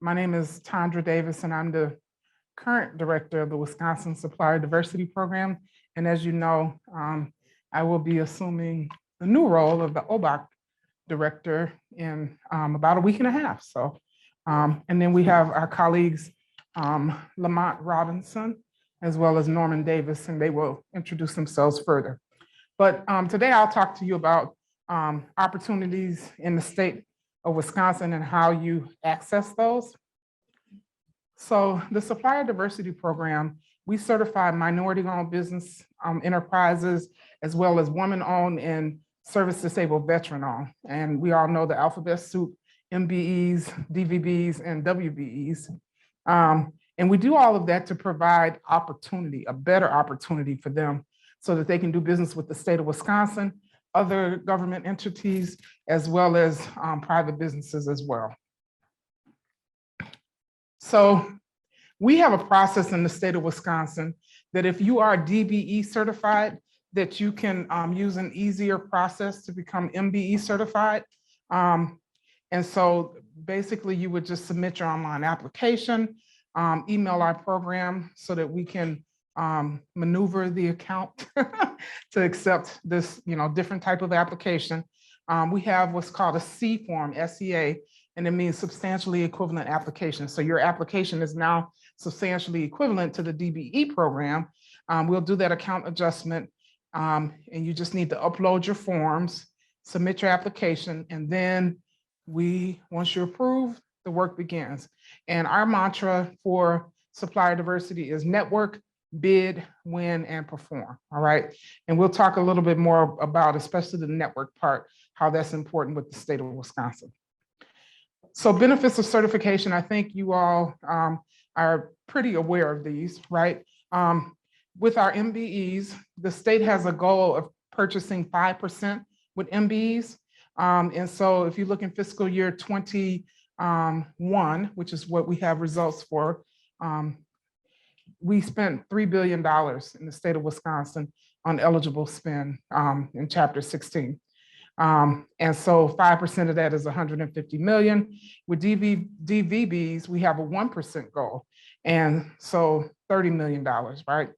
My name is Tondra Davis, and I'm the current director of the Wisconsin Supplier Diversity Program. And as you know, I will be assuming the new role of the OBOC director in about a week and a half. So, and then we have our colleagues, Lamont Robinson, as well as Norman Davis, and they will introduce themselves further. But today I'll talk to you about opportunities in the state of Wisconsin and how you access those. So the Supplier Diversity Program, we certify minority-owned business enterprises, as well as woman-owned and service-disabled veteran-owned. And we all know the alphabet soup, MBEs, DVBs, and WBEs. And we do all of that to provide opportunity, a better opportunity for them so that they can do business with the state of Wisconsin, other government entities, as well as private businesses as well. So we have a process in the state of Wisconsin that if you are DBE certified, that you can use an easier process to become MBE certified. And so basically you would just submit your online application, email our program so that we can maneuver the account to accept this, different type of application. We have what's called a C form, SEA, and it means substantially equivalent application. So your application is now substantially equivalent to the DBE program. We'll do that account adjustment, and you just need to upload your forms, submit your application, and then once you're approved, the work begins. And our mantra for supplier diversity is network, bid, win, and perform, all right? And we'll talk a little bit more about, especially the network part, how that's important with the state of Wisconsin. So benefits of certification, I think you all are pretty aware of these, right? With our MBEs, the state has a goal of purchasing 5% with MBEs. And so if you look in fiscal year 21, which is what we have results for, we spent $3 billion in the state of Wisconsin on eligible spend in Chapter 16. And so 5% of that is 150 million. With DVBs, we have a 1% goal. And so $30 million, right?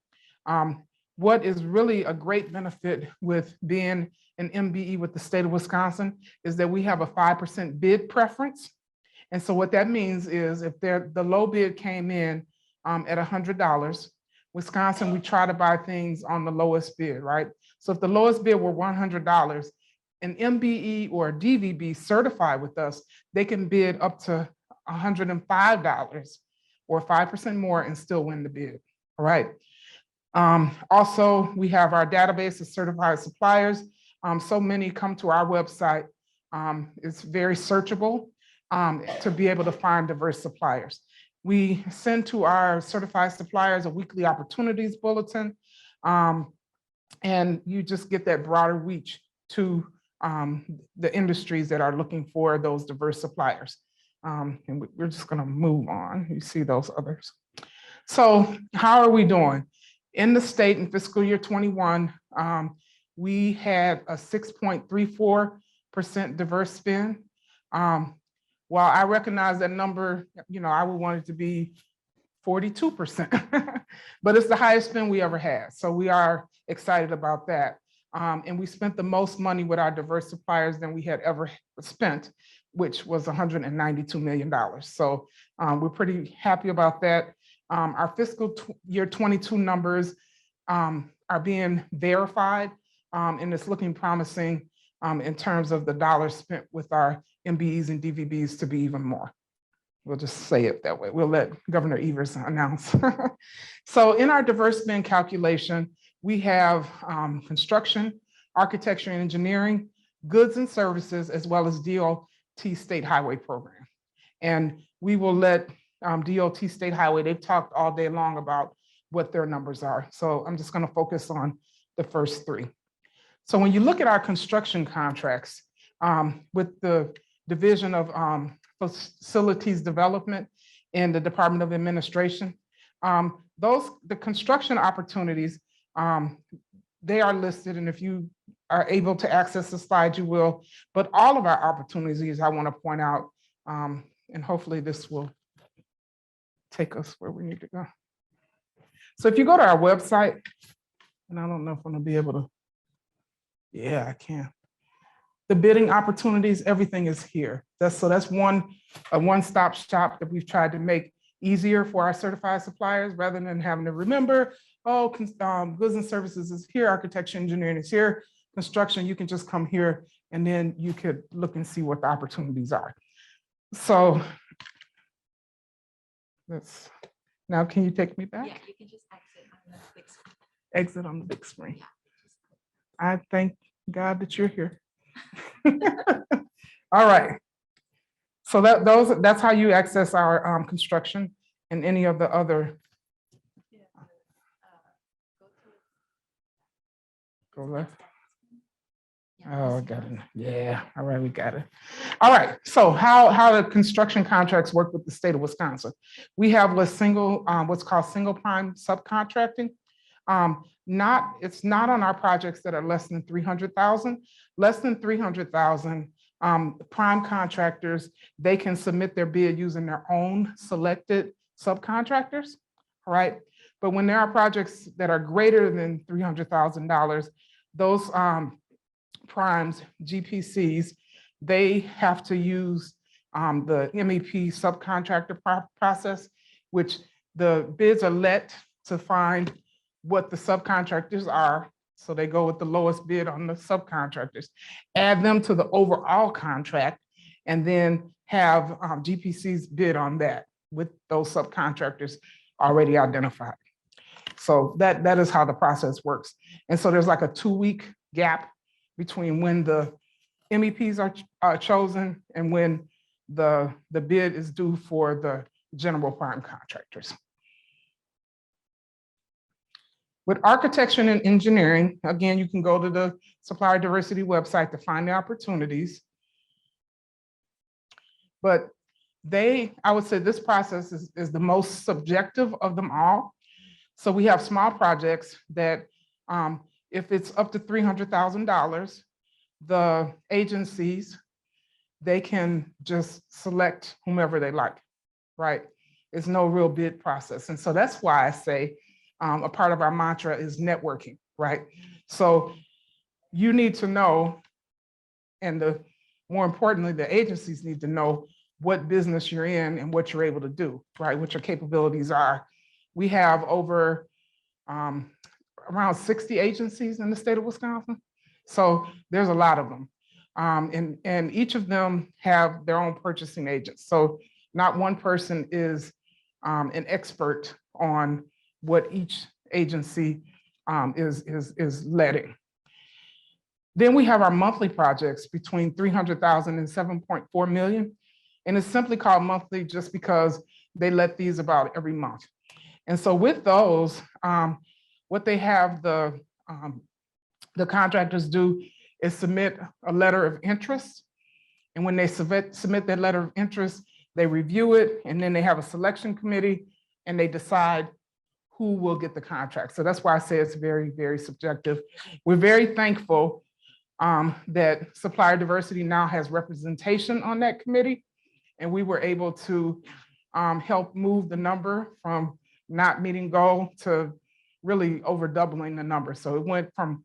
What is really a great benefit with being an MBE with the state of Wisconsin is that we have a 5% bid preference. And so what that means is if the low bid came in at $100, Wisconsin, we try to buy things on the lowest bid, right? So if the lowest bid were $100, an MBE or a DVB certified with us, they can bid up to $105 or 5% more and still win the bid, all right? Also, we have our database of certified suppliers. So many come to our website. It's very searchable to be able to find diverse suppliers. We send to our certified suppliers a weekly opportunities bulletin, and you just get that broader reach to the industries that are looking for those diverse suppliers. And we're just gonna move on. You see those others. So how are we doing? In the state in fiscal year 21, we had a 6.34% diverse spend. While I recognize that number, I would want it to be 42%, but it's the highest spend we ever had. So we are excited about that. And we spent the most money with our diverse suppliers than we had ever spent, which was $192 million. So we're pretty happy about that. Our fiscal year 22 numbers are being verified, and it's looking promising in terms of the dollars spent with our MBEs and DVBs to be even more. We'll just say it that way. We'll let Governor Evers announce. So in our diverse spend calculation, we have construction, architecture and engineering, goods and services, as well as DOT State Highway Program. And we will let DOT State Highway, they've talked all day long about what their numbers are. So I'm just gonna focus on the first three. So when you look at our construction contracts with the Division of Facilities Development in the Department of Administration, the construction opportunities, they are listed, and if you are able to access the slide, you will. But all of our opportunities, I want to point out, and hopefully this will take us where we need to go. So if you go to our website, and I don't know if I'm gonna be able to, yeah, I can. The bidding opportunities, everything is here. That's a one-stop shop that we've tried to make easier for our certified suppliers rather than having to remember, oh, goods and services is here, architecture, engineering is here, construction, you can just come here and then you could look and see what the opportunities are. So now can you take me back? Yeah, you can just exit on the big screen. Exit on the big screen. Yeah. I thank God that you're here. All right. So that's how you access our construction and any of the other. Go left. Oh, I got it. Yeah. All right, we got it. All right. So how the construction contracts work with the state of Wisconsin? We have what's called single prime subcontracting. It's not on our projects that are less than 300,000. Less than 300,000, prime contractors, they can submit their bid using their own selected subcontractors, right? But when there are projects that are greater than $300,000, those primes, GPCs, they have to use the MEP subcontractor process, which the bids are let to find what the subcontractors are. So they go with the lowest bid on the subcontractors, add them to the overall contract, and then have GPCs bid on that with those subcontractors already identified. So that is how the process works. And so there's like a 2-week gap between when the MEPs are chosen and when the bid is due for the general prime contractors. With architecture and engineering, again, you can go to the Supplier Diversity website to find the opportunities. But I would say this process is the most subjective of them all. So we have small projects that if it's up to $300,000, the agencies, they can just select whomever they like, right? It's no real bid process. And so that's why I say a part of our mantra is networking, right? So you need to know, and more importantly, the agencies need to know what business you're in and what you're able to do, right? What your capabilities are. We have over around 60 agencies in the state of Wisconsin. So there's a lot of them. And each of them have their own purchasing agents. So not one person is an expert on what each agency is letting. Then we have our monthly projects between 300,000 and 7.4 million. And it's simply called monthly just because they let these about every month. And so with those, what they have the contractors do is submit a letter of interest. And when they submit that letter of interest, they review it, and then they have a selection committee, and they decide who will get the contract. So that's why I say it's very, very subjective. We're very thankful that Supplier Diversity now has representation on that committee, and we were able to help move the number from not meeting goal to really over doubling the number. So it went from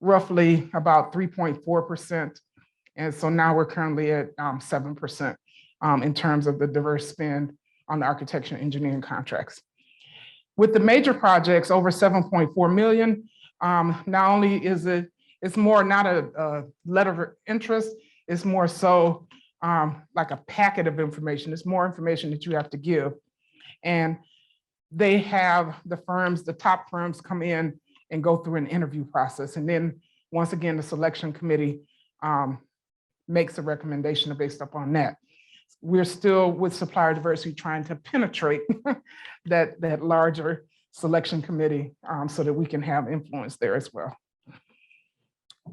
roughly about 3.4%. And so now we're currently at 7% in terms of the diverse spend on the architecture and engineering contracts. With the major projects over 7.4 million, not only is it's more not a letter of interest, it's more so like a packet of information. It's more information that you have to give. And they have the top firms come in and go through an interview process. And then once again, the selection committee makes a recommendation based upon that. We're still with Supplier Diversity trying to penetrate that larger selection committee so that we can have influence there as well.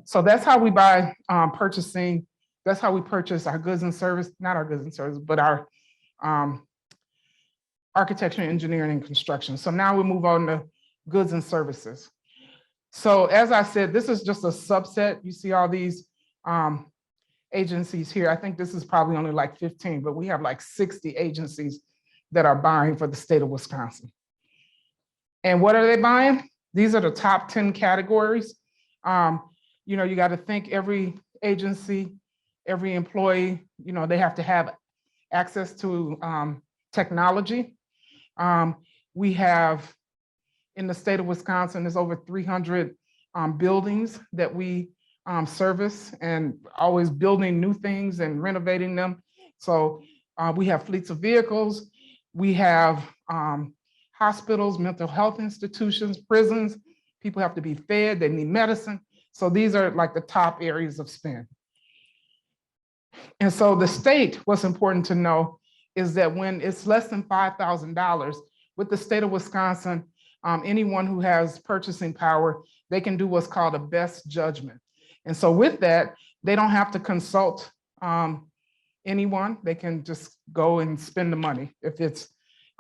So that's how we buy purchasing. That's how we purchase our goods and service, not our goods and service, but our architecture, engineering, and construction. So now we move on to goods and services. So as I said, this is just a subset. You see all these agencies here. I think this is probably only like 15, but we have like 60 agencies that are buying for the state of Wisconsin. And what are they buying? These are the top 10 categories. You know, you got to think every agency, every employee, you know, they have to have access to technology. We have, in the state of Wisconsin, there's over 300 buildings that we service, and always building new things and renovating them. So we have fleets of vehicles. We have hospitals, mental health institutions, prisons. People have to be fed, they need medicine. So these are like the top areas of spend. And so the state, what's important to know is that when it's less than $5,000, with the state of Wisconsin, anyone who has purchasing power, they can do what's called a best judgment. And so with that, they don't have to consult anyone. They can just go and spend the money if it's,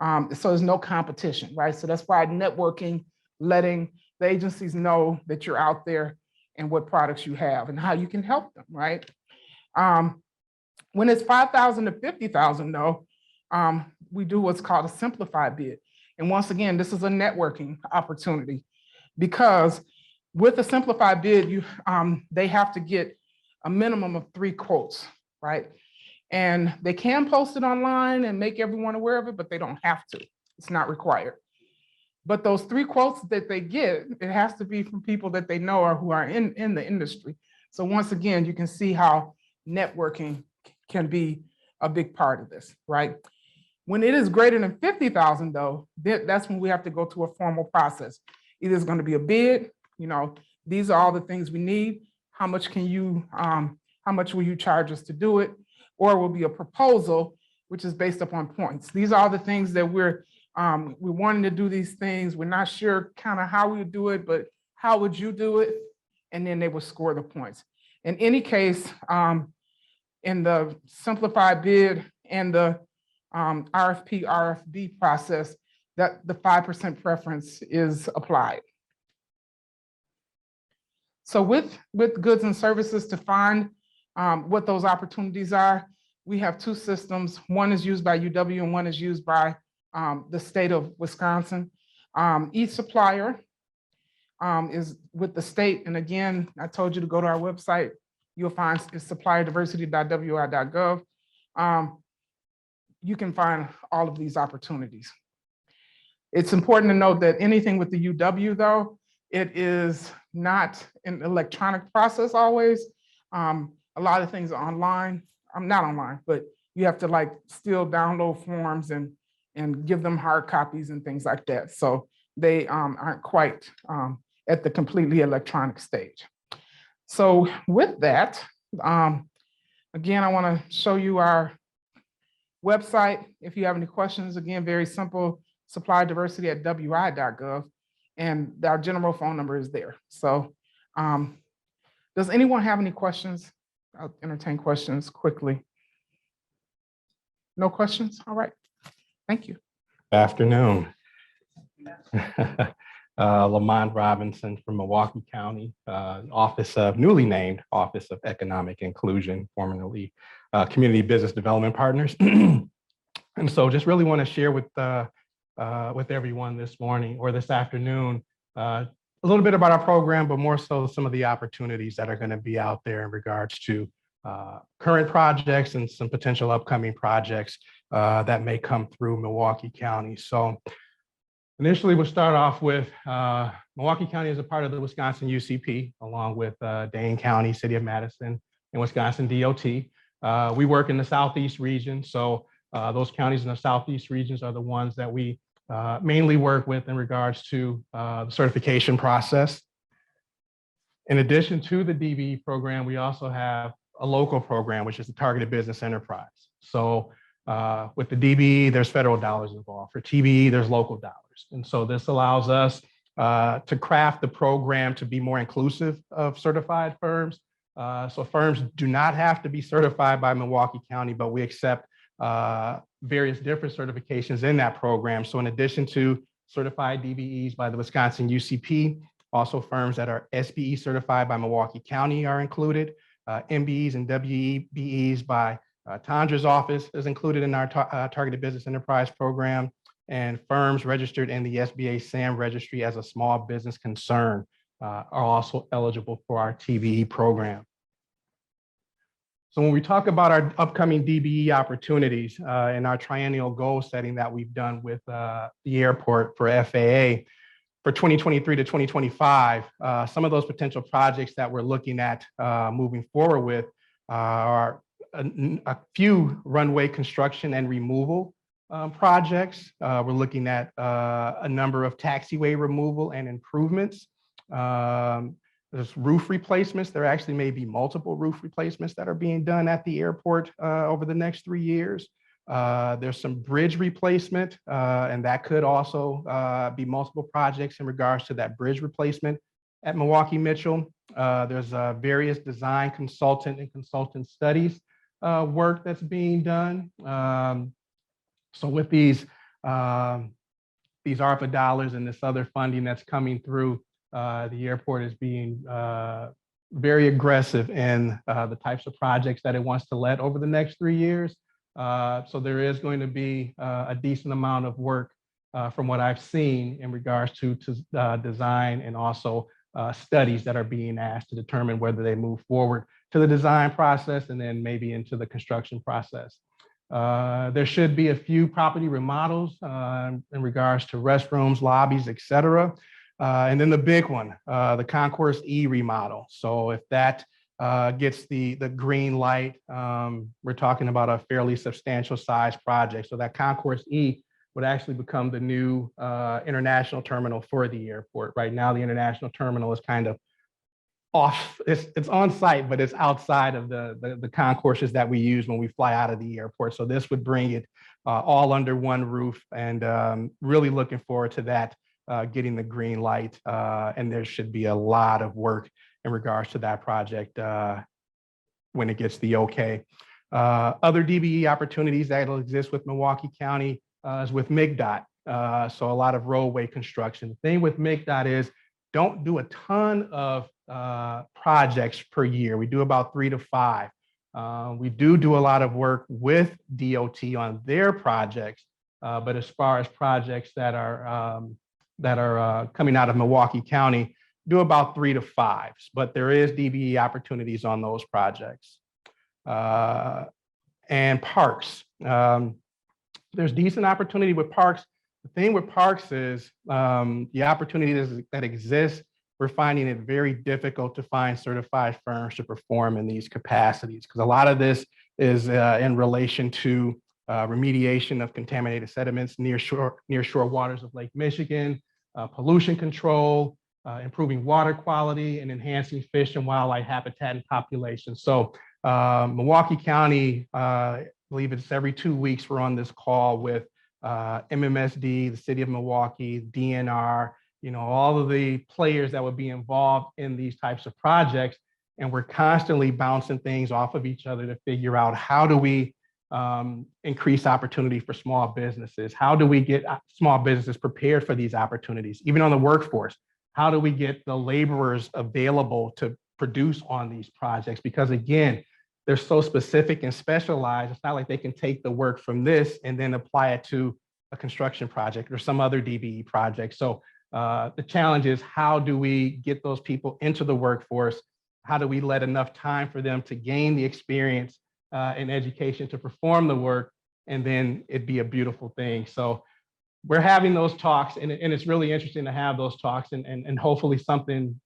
so there's no competition, right? So that's why networking, letting the agencies know that you're out there and what products you have and how you can help them, right? When it's $5,000 to $50,000 though, we do what's called a simplified bid. And once again, this is a networking opportunity, because with a simplified bid, they have to get a minimum of 3 quotes, right? And they can post it online and make everyone aware of it, but they don't have to. It's not required. But those 3 quotes that they get, it has to be from people that they know or who are in the industry. So once again, you can see how networking can be a big part of this, right? When it is greater than $50,000 though, that's when we have to go to a formal process. Either it's going to be a bid, you know, these are all the things we need. How much can you, how much will you charge us to do it? Or it will be a proposal, which is based upon points. These are all the things that we're wanting to do these things. We're not sure kind of how we would do it, but how would you do it? And then they will score the points. In any case, in the simplified bid and the RFP, RFB process, that the 5% preference is applied. So with goods and services, to find what those opportunities are, we have 2 systems. One is used by UW and one is used by the state of Wisconsin. Each supplier is with the state. And again, I told you to go to our website. You'll find it's supplierdiversity.wi.gov. You can find all of these opportunities. It's important to note that anything with the UW though, it is not an electronic process always. A lot of things are online. I'm not online, but you have to like still download forms and give them hard copies and things like that. So they aren't quite at the completely electronic stage. So with that, again, I want to show you our website. If you have any questions, again, very simple, supplierdiversity@wi.gov, and our general phone number is there. So does anyone have any questions? I'll entertain questions quickly. No questions? All right. Thank you. Good afternoon. Lamont Robinson from Milwaukee County, newly named Office of Economic Inclusion, formerly Community Business Development Partners. And so just really want to share with everyone this morning or this afternoon, a little bit about our program, but more so some of the opportunities that are going to be out there in regards to current projects and some potential upcoming projects that may come through Milwaukee County. So initially, we'll start off with Milwaukee County is a part of the Wisconsin UCP, along with Dane County, City of Madison, and Wisconsin DOT. We work in the Southeast region, so those counties in the Southeast regions are the ones that we mainly work with in regards to the certification process. In addition to the DBE program, we also have a local program, which is the Targeted Business Enterprise. So with the DBE, there's federal dollars involved. For TBE, there's local dollars. And so this allows us to craft the program to be more inclusive of certified firms. So firms do not have to be certified by Milwaukee County, but we accept various different certifications in that program. So in addition to certified DBEs by the Wisconsin UCP, also firms that are SBE certified by Milwaukee County are included, MBEs and WBEs by Tondra's office is included in our Targeted Business Enterprise Program, and firms registered in the SBA SAM registry as a small business concern are also eligible for our TBE program. So when we talk about our upcoming DBE opportunities and our triennial goal setting that we've done with the airport for FAA for 2023 to 2025, some of those potential projects that we're looking at moving forward with are a few runway construction and removal projects. We're looking at a number of taxiway removal and improvements. There's roof replacements. There actually may be multiple roof replacements that are being done at the airport over the next 3 years. There's some bridge replacement, and that could also be multiple projects in regards to that bridge replacement at Milwaukee Mitchell. There's various design consultant and consultant studies work that's being done. So with these ARPA dollars and this other funding that's coming through, the airport is being very aggressive in the types of projects that it wants to let over the next 3 years. So there is going to be a decent amount of work from what I've seen in regards to design and also studies that are being asked to determine whether they move forward to the design process and then maybe into the construction process. There should be a few property remodels in regards to restrooms, lobbies, et cetera. And then the big one, the Concourse E remodel. So if that gets the green light, we're talking about a fairly substantial size project. So that Concourse E would actually become the new international terminal for the airport. Right now, the international terminal is kind of off, it's on site, but it's outside of the concourses that we use when we fly out of the airport. So this would bring it all under one roof, and really looking forward to that getting the green light. And there should be a lot of work in regards to that project when it gets the okay. Other DBE opportunities that will exist with Milwaukee County is with MIGDOT. So a lot of roadway construction. The thing with MIGDOT is don't do a ton of projects per year. We do about 3 to 5. We do a lot of work with DOT on their projects, but as far as projects that are coming out of Milwaukee County, do about 3 to 5. But there is DBE opportunities on those projects. And parks. There's decent opportunity with parks. The thing with parks is the opportunities that exist, we're finding it very difficult to find certified firms to perform in these capacities, because a lot of this is in relation to remediation of contaminated sediments near shore waters of Lake Michigan, pollution control, improving water quality, and enhancing fish and wildlife habitat and population. So Milwaukee County, I believe it's every 2 weeks, we're on this call with MMSD, the City of Milwaukee, DNR, all of the players that would be involved in these types of projects. And we're constantly bouncing things off of each other to figure out how do we increase opportunity for small businesses? How do we get small businesses prepared for these opportunities? Even on the workforce, how do we get the laborers available to produce on these projects? Because again, they're so specific and specialized. It's not like they can take the work from this and then apply it to a construction project or some other DBE project. So the challenge is, how do we get those people into the workforce? How do we let enough time for them to gain the experience and education to perform the work, and then it'd be a beautiful thing. So we're having those talks, and it's really interesting to have those talks, and hopefully something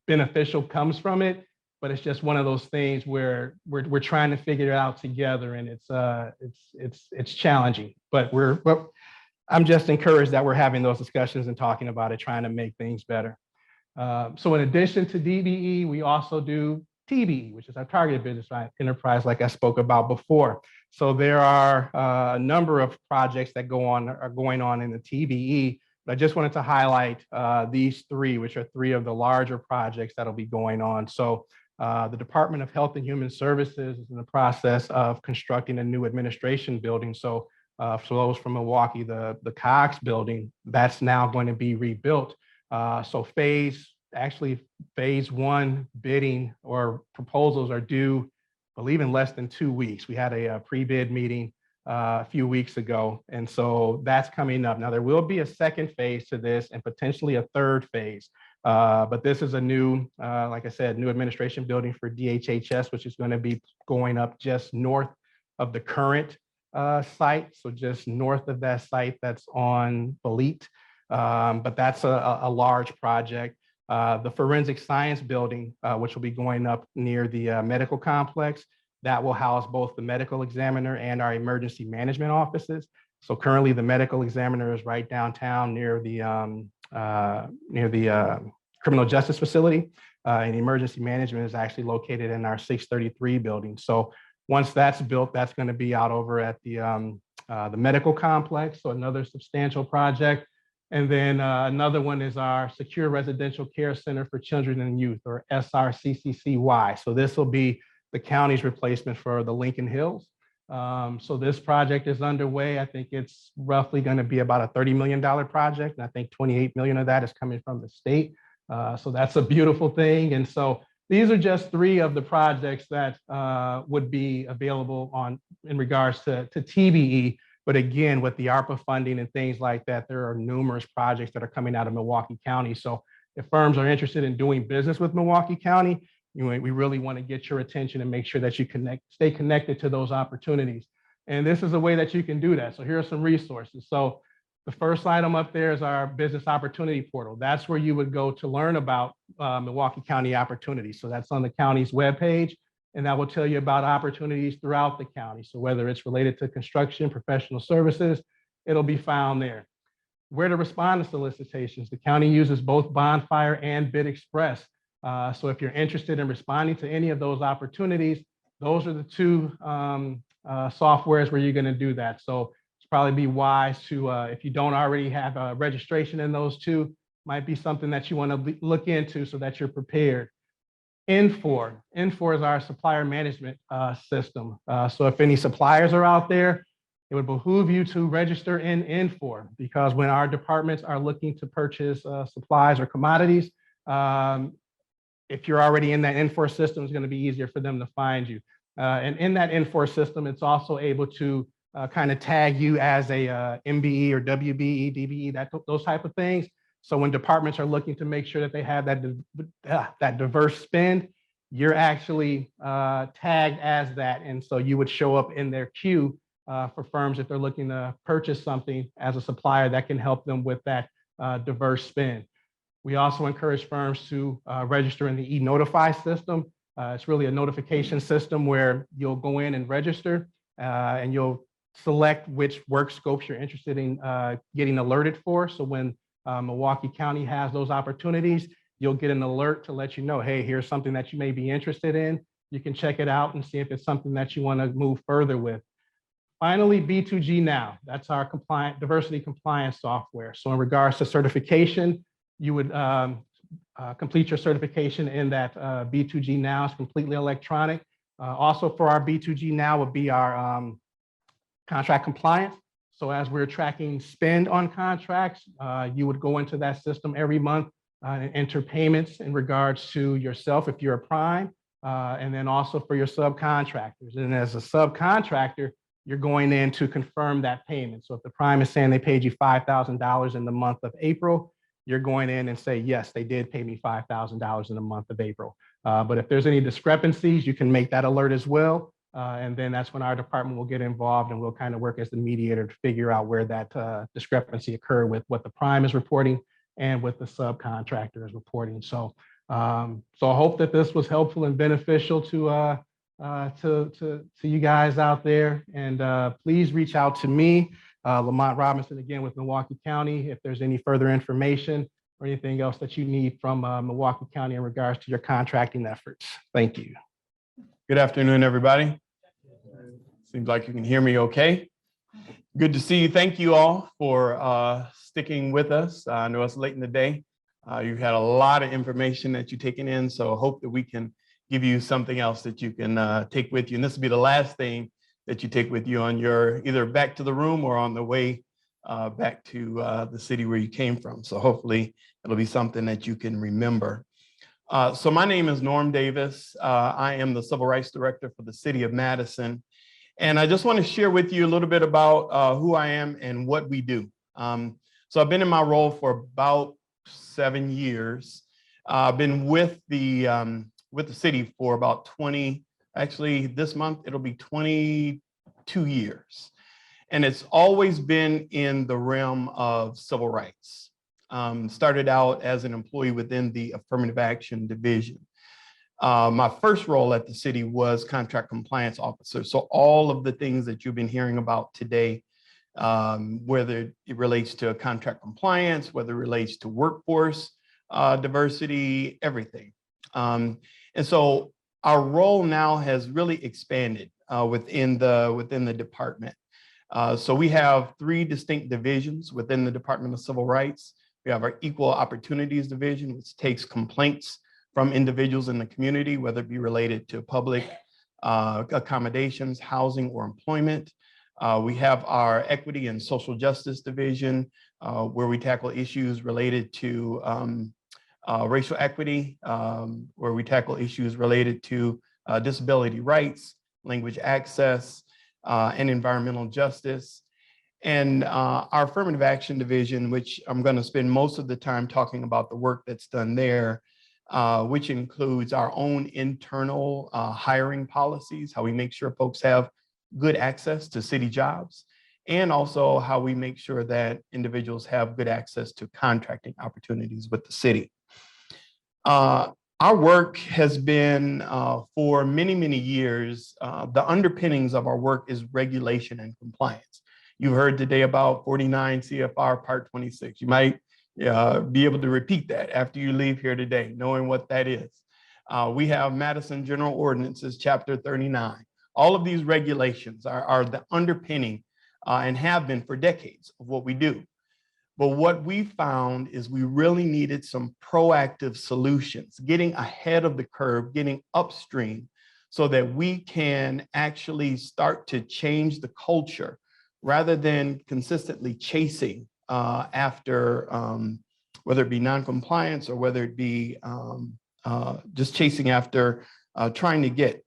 beneficial comes from it. But it's just one of those things where we're trying to figure it out together, and it's challenging. But I'm just encouraged that we're having those discussions and talking about it, trying to make things better. So in addition to DBE, we also do TBE, which is our Targeted Business Enterprise, like I spoke about before. So there are a number of projects that are going on in the TBE, but I just wanted to highlight these 3, which are 3 of the larger projects that'll be going on. So the Department of Health and Human Services is in the process of constructing a new administration building. So for those from Milwaukee, the Cox building, that's now going to be rebuilt. So phase 1 bidding or proposals are due, I believe in less than 2 weeks. We had a pre-bid meeting a few weeks ago. And so that's coming up. Now, there will be a second phase to this and potentially a third phase. But this is a new, like I said, new administration building for DHHS, which is going to be going up just north of the current site. So just north of that site that's on Belite. But that's a large project. The forensic science building, which will be going up near the medical complex, that will house both the medical examiner and our emergency management offices. So currently the medical examiner is right downtown near the criminal justice facility, and emergency management is actually located in our 633 building. So once that's built, that's going to be out over at the medical complex. So another substantial project. And then another one is our Secure Residential Care Center for Children and Youth, or SRCCCY. So this will be the county's replacement for the Lincoln Hills. So this project is underway. I think it's roughly going to be about a $30 million project. And I think 28 million of that is coming from the state. So that's a beautiful thing. And so these are just 3 of the projects that would be available in regards to TBE. But again, with the ARPA funding and things like that, there are numerous projects that are coming out of Milwaukee County. So if firms are interested in doing business with Milwaukee County, we really want to get your attention and make sure that you stay connected to those opportunities. And this is a way that you can do that. So here are some resources. So the first item up there is our business opportunity portal. That's where you would go to learn about Milwaukee County opportunities. So that's on the county's webpage. And that will tell you about opportunities throughout the county. So whether it's related to construction, professional services, it'll be found there. Where to respond to solicitations. The county uses both Bonfire and Bid Express. So if you're interested in responding to any of those opportunities, those are the 2 softwares where you're going to do that. So it's probably be wise to, if you don't already have a registration in those 2, might be something that you want to look into so that you're prepared. Infor is our supplier management system. So if any suppliers are out there, it would behoove you to register in Infor, because when our departments are looking to purchase supplies or commodities, if you're already in that Infor system, it's going to be easier for them to find you. And in that Infor system, it's also able to kind of tag you as a MBE or WBE, DBE, those type of things. So when departments are looking to make sure that they have that diverse spend, you're actually tagged as that. And so you would show up in their queue for firms if they're looking to purchase something as a supplier that can help them with that diverse spend. We also encourage firms to register in the e-Notify system. It's really a notification system where you'll go in and register and you'll select which work scopes you're interested in getting alerted for. So when Milwaukee County has those opportunities, you'll get an alert to let you know, hey, here's something that you may be interested in. You can check it out and see if it's something that you want to move further with. Finally, B2G Now, that's our diversity compliance software. So in regards to certification, you would complete your certification in that B2G Now. It's completely electronic. Also for our B2G Now would be our contract compliance. So as we're tracking spend on contracts, you would go into that system every month and enter payments in regards to yourself if you're a prime, and then also for your subcontractors. And as a subcontractor, you're going in to confirm that payment. So if the prime is saying they paid you $5,000 in the month of April, you're going in and say, yes, they did pay me $5,000 in the month of April. But if there's any discrepancies, you can make that alert as well. And then that's when our department will get involved and we'll kind of work as the mediator to figure out where that discrepancy occurred with what the prime is reporting and what the subcontractor is reporting. So I hope that this was helpful and beneficial to you guys out there. And please reach out to me, Lamont Robinson, again with Milwaukee County, if there's any further information or anything else that you need from Milwaukee County in regards to your contracting efforts. Thank you. Good afternoon, everybody. Seems like you can hear me okay. Good to see you. Thank you all for sticking with us. I know it's late in the day. You've had a lot of information that you've taken in, so I hope that we can give you something else that you can take with you. And this will be the last thing that you take with you on your either back to the room or on the way back to the city where you came from. So hopefully it'll be something that you can remember. So my name is Norm Davis. I am the Civil Rights Director for the City of Madison. And I just want to share with you a little bit about who I am and what we do. So I've been in my role for about 7 years. I've been with the city for about 20, actually this month, it'll be 22 years. And it's always been in the realm of civil rights. Started out as an employee within the Affirmative Action Division. My first role at the city was contract compliance officer. So all of the things that you've been hearing about today, whether it relates to contract compliance, whether it relates to workforce diversity, everything. And so our role now has really expanded within the department. So we have 3 distinct divisions within the Department of Civil Rights. We have our Equal Opportunities Division, which takes complaints from individuals in the community, whether it be related to public accommodations, housing, or employment. We have our Equity and Social Justice Division, where we tackle issues related to racial equity, where we tackle issues related to disability rights, language access, and environmental justice. And our Affirmative Action Division, which I'm going to spend most of the time talking about the work that's done there, which includes our own internal hiring policies, how we make sure folks have good access to city jobs, and also how we make sure that individuals have good access to contracting opportunities with the city. Our work has been for many, many years, the underpinnings of our work is regulation and compliance. You heard today about 49 CFR Part 26. You might be able to repeat that after you leave here today, knowing what that is. We have Madison General Ordinances, Chapter 39. All of these regulations are the underpinning and have been for decades of what we do. But what we found is we really needed some proactive solutions, getting ahead of the curve, getting upstream so that we can actually start to change the culture rather than consistently chasing after, whether it be non-compliance or whether it be just chasing after trying to get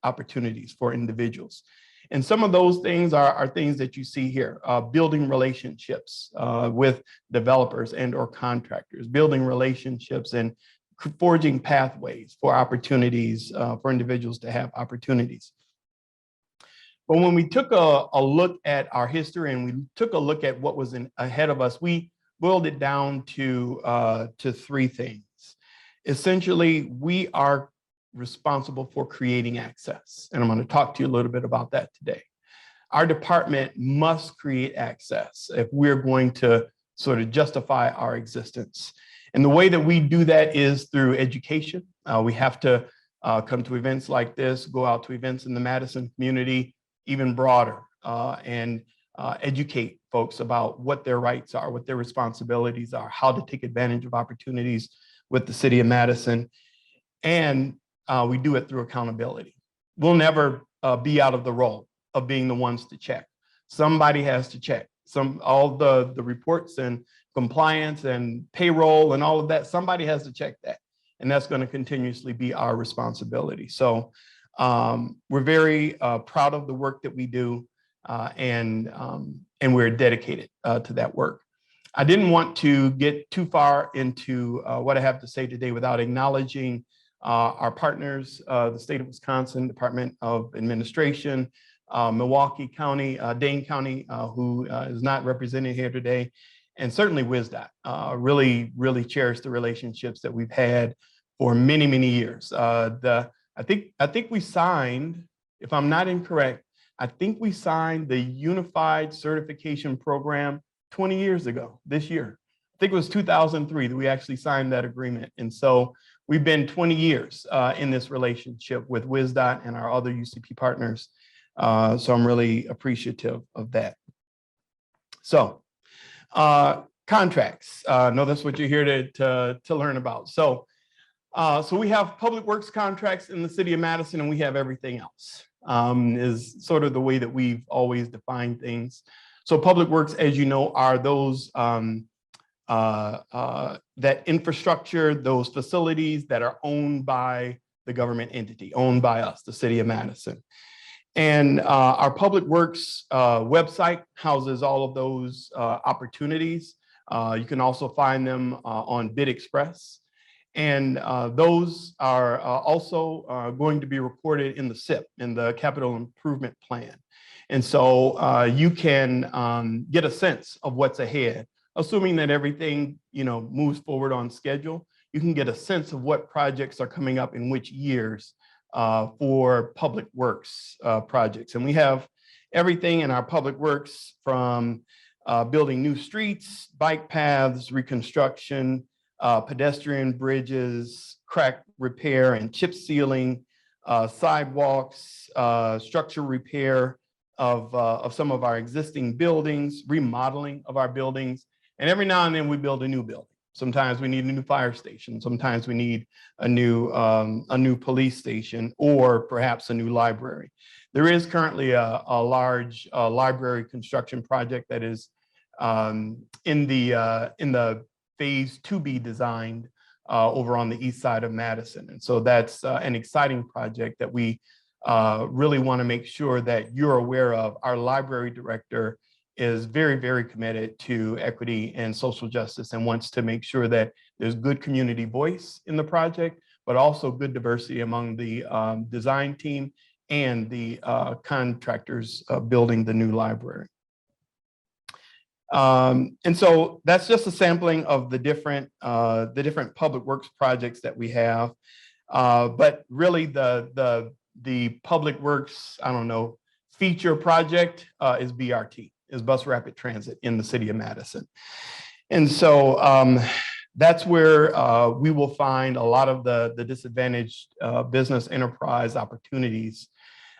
opportunities for individuals. And some of those things are things that you see here, building relationships with developers and or contractors, building relationships and forging pathways for opportunities for individuals to have opportunities. But when we took a look at our history and we took a look at what was ahead of us, we boiled it down to 3 things. Essentially, we are responsible for creating access. And I'm going to talk to you a little bit about that today. Our department must create access if we're going to sort of justify our existence. And the way that we do that is through education. We have to come to events like this, go out to events in the Madison community, even broader, and educate folks about what their rights are, what their responsibilities are, how to take advantage of opportunities with the City of Madison. And we do it through accountability. We'll never be out of the role of being the ones to check. Somebody has to check. All the reports and compliance and payroll and all of that, somebody has to check that. And that's going to continuously be our responsibility. So we're very proud of the work that we do, and we're dedicated to that work. I didn't want to get too far into what I have to say today without acknowledging our partners, the state of Wisconsin Department of Administration, Milwaukee County, Dane County, who is not represented here today, and certainly WisDOT. Really cherish the relationships that we've had for many, many years. I think we signed, if I'm not incorrect, I think we signed the Unified Certification Program 20 years ago this year. I think it was 2003 that we actually signed that agreement. And so we've been 20 years in this relationship with WisDOT and our other UCP partners. So I'm really appreciative of that. So contracts, I know that's what you're here to learn about. So we have public works contracts in the City of Madison, and we have everything else, is sort of the way that we've always defined things. So public works, as you know, are those that infrastructure, those facilities that are owned by the government entity, owned by us, the City of Madison. And our Public Works website houses all of those opportunities. You can also find them on Bid Express. And those are also going to be recorded in the CIP, in the Capital Improvement Plan. And so you can get a sense of what's ahead, assuming that everything moves forward on schedule. You can get a sense of what projects are coming up in which years for public works projects. And we have everything in our public works from building new streets, bike paths, reconstruction, pedestrian bridges, crack repair and chip sealing, sidewalks, structure repair of some of our existing buildings, remodeling of our buildings. And every now and then we build a new building. Sometimes we need a new fire station. Sometimes we need a new police station, or perhaps a new library. There is currently a large library construction project that is in the phase to be designed over on the east side of Madison. And so that's an exciting project that we really want to make sure that you're aware of. Our library director is very, very committed to equity and social justice and wants to make sure that there's good community voice in the project, but also good diversity among the design team and the contractors building the new library. And so that's just a sampling of the different public works projects that we have. But really the public works, feature project is BRT. Is Bus Rapid Transit in the City of Madison. And so that's where we will find a lot of the disadvantaged business enterprise opportunities.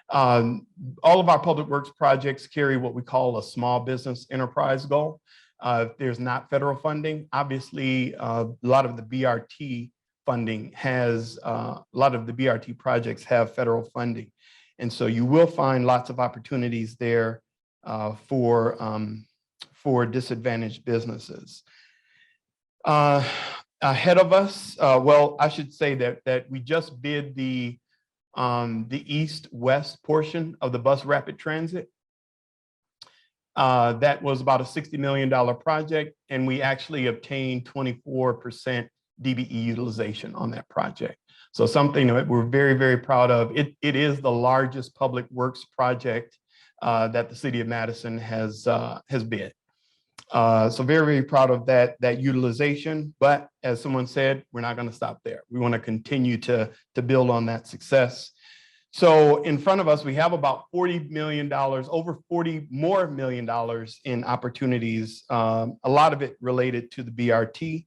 All of our public works projects carry what we call a small business enterprise goal. If there's not federal funding, obviously a lot of the BRT funding has, a lot of the BRT projects have federal funding. And so you will find lots of opportunities there for disadvantaged businesses. Ahead of us, well, I should say that we just bid the east-west portion of the Bus Rapid Transit. That was about a $60 million project, and we actually obtained 24% DBE utilization on that project. So something that we're very, very proud of. It is the largest public works project that the City of Madison has bid. So very, very proud of that utilization. But as someone said, we're not going to stop there. We want to continue to build on that success. So in front of us, we have about $40 million, over $40 more million in opportunities, a lot of it related to the BRT.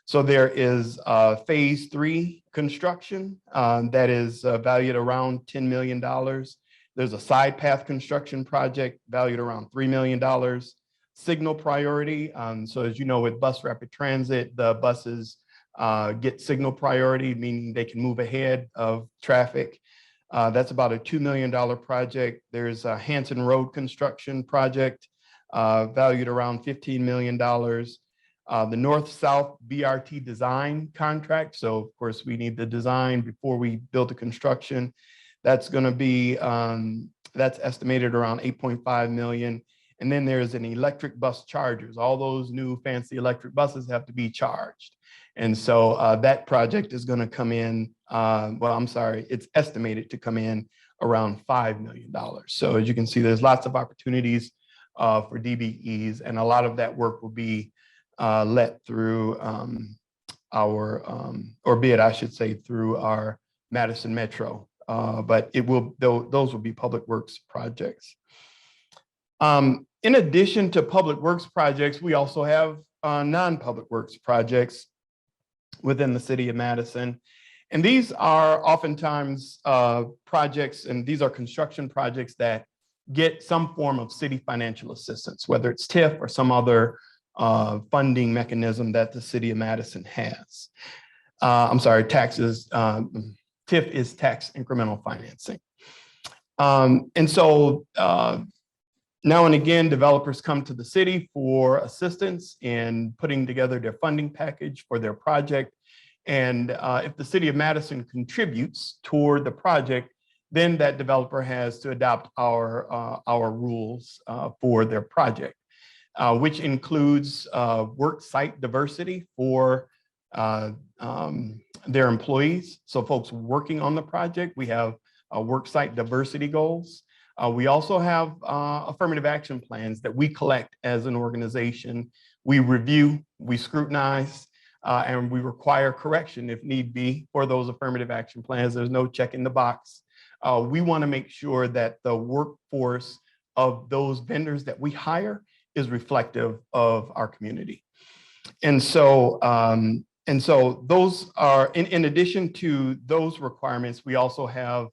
So there is phase 3 construction that is valued around $10 million. There's a side path construction project valued around $3 million. Signal priority. So as you know, with Bus Rapid Transit, the buses get signal priority, meaning they can move ahead of traffic. That's about a $2 million project. There's a Hanson Road construction project valued around $15 million. The North-South BRT design contract. So of course we need the design before we build the construction. That's going to be, that's estimated around 8.5 million. And then there's an electric bus chargers. All those new fancy electric buses have to be charged. And so that project is going to come in, well, I'm sorry, it's estimated to come in around $5 million. So as you can see, there's lots of opportunities for DBEs, and a lot of that work will be let through or bid, I should say, through our Madison Metro. But it will, those will be public works projects. In addition to public works projects, we also have non-public works projects within the City of Madison. And these are oftentimes projects, and these are construction projects that get some form of city financial assistance, whether it's TIF or some other funding mechanism that the City of Madison has. I'm sorry, taxes, TIF is tax incremental financing. And so Now and again, developers come to the city for assistance in putting together their funding package for their project. And if the City of Madison contributes toward the project, then that developer has to adopt our rules for their project, which includes work site diversity for their employees. So folks working on the project, we have work site diversity goals. We also have affirmative action plans that we collect as an organization. We review, we scrutinize, and we require correction if need be for those affirmative action plans. There's no check in the box. We want to make sure that the workforce of those vendors that we hire is reflective of our community. And so those are, in addition to those requirements, we also have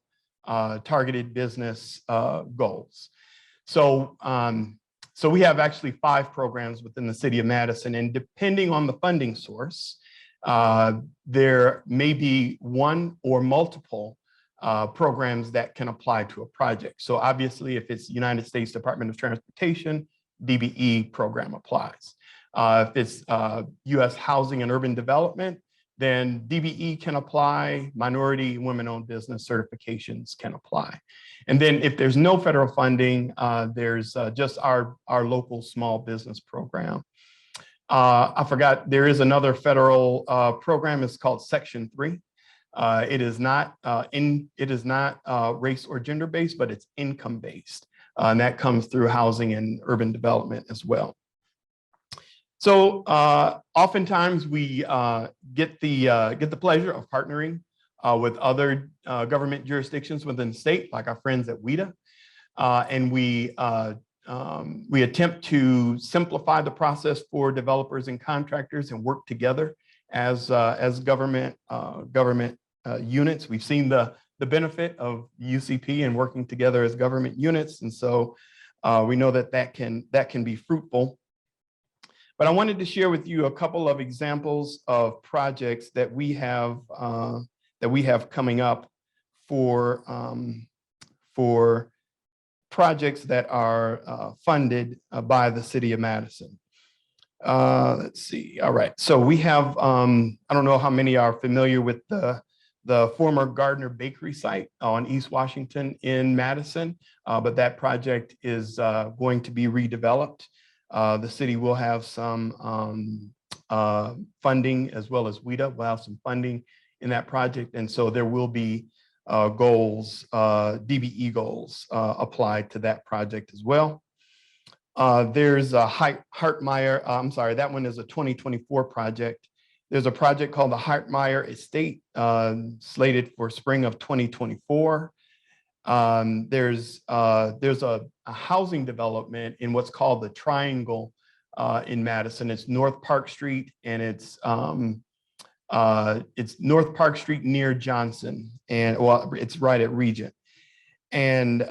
targeted business goals. So we have actually 5 programs within the City of Madison, and depending on the funding source, there may be one or multiple programs that can apply to a project. So obviously, if it's United States Department of Transportation, DBE program applies. If it's U.S. Housing and Urban Development, then DBE can apply, minority women-owned business certifications can apply. And then if there's no federal funding, there's just our local small business program. I forgot, there is another federal program, it's called Section 3. It is not race or gender based, but it's income based. And that comes through housing and urban development as well. So oftentimes we get the pleasure of partnering with other government jurisdictions within the state, like our friends at WIDA, and we attempt to simplify the process for developers and contractors and work together as government units. We've seen the benefit of UCP and working together as government units, and so we know that can be fruitful. But I wanted to share with you a couple of examples of projects that we have coming up for projects that are funded by the City of Madison. Let's see. All right. So we have, I don't know how many are familiar with the former Gardner Bakery site on East Washington in Madison, but that project is going to be redeveloped. The city will have some funding, as well as WIDA will have some funding in that project. And so there will be goals, DBE goals applied to that project as well. There's a Hartmeyer, I'm sorry, that one is a 2024 project. There's a project called the Hartmeyer Estate, slated for spring of 2024. There's a housing development in what's called the Triangle in Madison. It's North Park Street, and it's North Park Street near Johnson, and well, it's right at Regent. And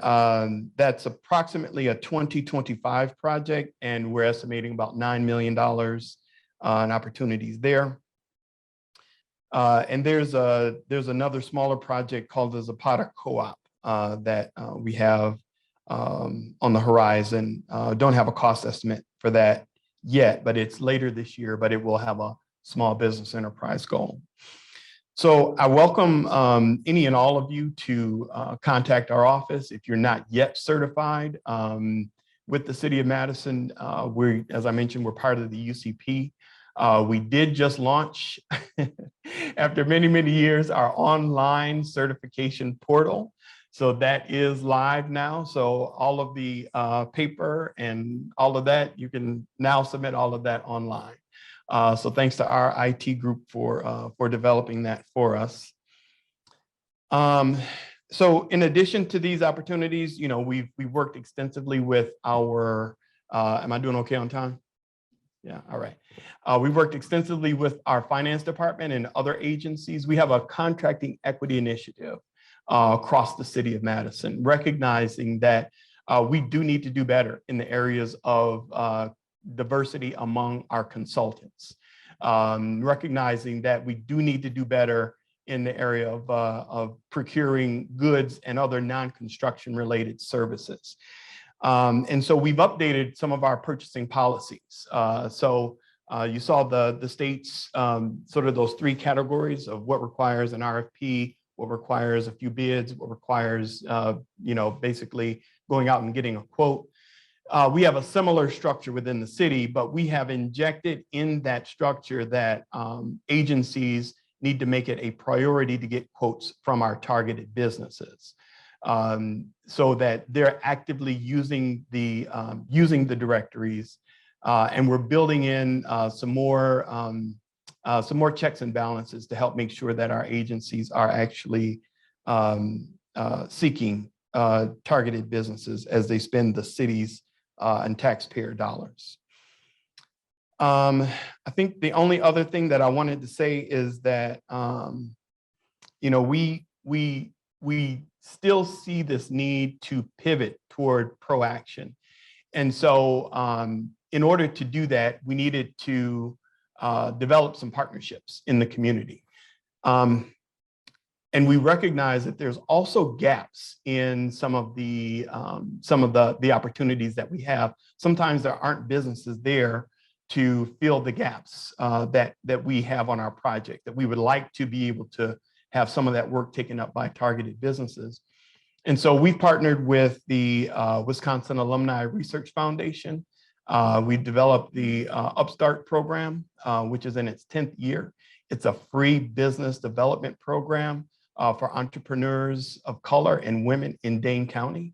that's approximately a 2025 project, and we're estimating about $9 million in opportunities there. And there's another smaller project called the Zapata Co-op that we have on the horizon. Don't have a cost estimate for that yet, but it's later this year, but it will have a small business enterprise goal. So I welcome any and all of you to contact our office if you're not yet certified with the City of Madison. As I mentioned, we're part of the UCP. We did just launch, after many, many years, our online certification portal. So that is live now. So all of the paper and all of that, you can now submit all of that online. So thanks to our IT group for developing that for us. So in addition to these opportunities, you know, we've worked extensively with our, am I doing okay on time? Yeah, all right. We worked extensively with our finance department and other agencies. We have a contracting equity initiative across the City of Madison, recognizing that we do need to do better in the areas of diversity among our consultants, recognizing that we do need to do better in the area of procuring goods and other non-construction related services. And so we've updated some of our purchasing policies. You saw the state's sort of those three categories of what requires an RFP, what requires a few bids, what requires, basically going out and getting a quote. We have a similar structure within the city, but we have injected in that structure that agencies need to make it a priority to get quotes from our targeted businesses, so that they're actively using the directories, and we're building in some more checks and balances to help make sure that our agencies are actually seeking targeted businesses as they spend the city's and taxpayer dollars. I think the only other thing that I wanted to say is that we still see this need to pivot toward proaction, and so in order to do that, we needed to develop some partnerships in the community. And we recognize that there's also gaps in some of the opportunities that we have. Sometimes there aren't businesses there to fill the gaps that we have on our project, that we would like to be able to have some of that work taken up by targeted businesses. And so we've partnered with the Wisconsin Alumni Research Foundation. We developed the Upstart program, which is in its 10th year. It's a free business development program for entrepreneurs of color and women in Dane County.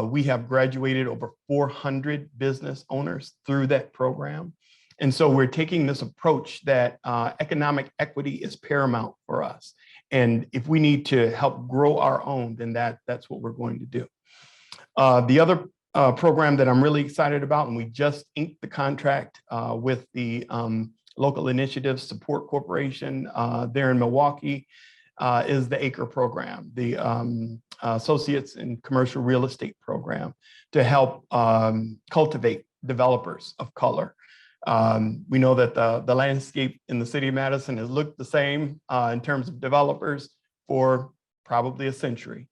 We have graduated over 400 business owners through that program. And so we're taking this approach that economic equity is paramount for us. And if we need to help grow our own, then that's what we're going to do. The other program that I'm really excited about, and we just inked the contract with the Local Initiatives Support Corporation there in Milwaukee, is the ACRE program, the Associates in Commercial Real Estate program, to help cultivate developers of color. We know that the landscape in the city of Madison has looked the same in terms of developers for probably a century.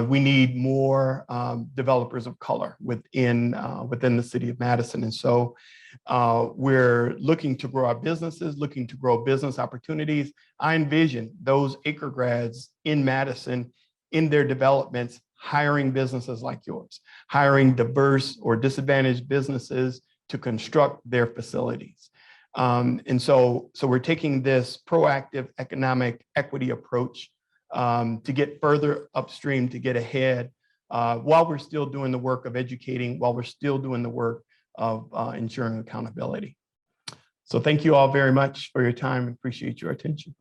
We need more developers of color within the city of Madison. And so we're looking to grow our businesses, looking to grow business opportunities. I envision those ACRE grads in Madison, in their developments, hiring businesses like yours, hiring diverse or disadvantaged businesses to construct their facilities. And so we're taking this proactive economic equity approach to get further upstream, to get ahead, while we're still doing the work of educating, while we're still doing the work of ensuring accountability. So thank you all very much for your time. Appreciate your attention.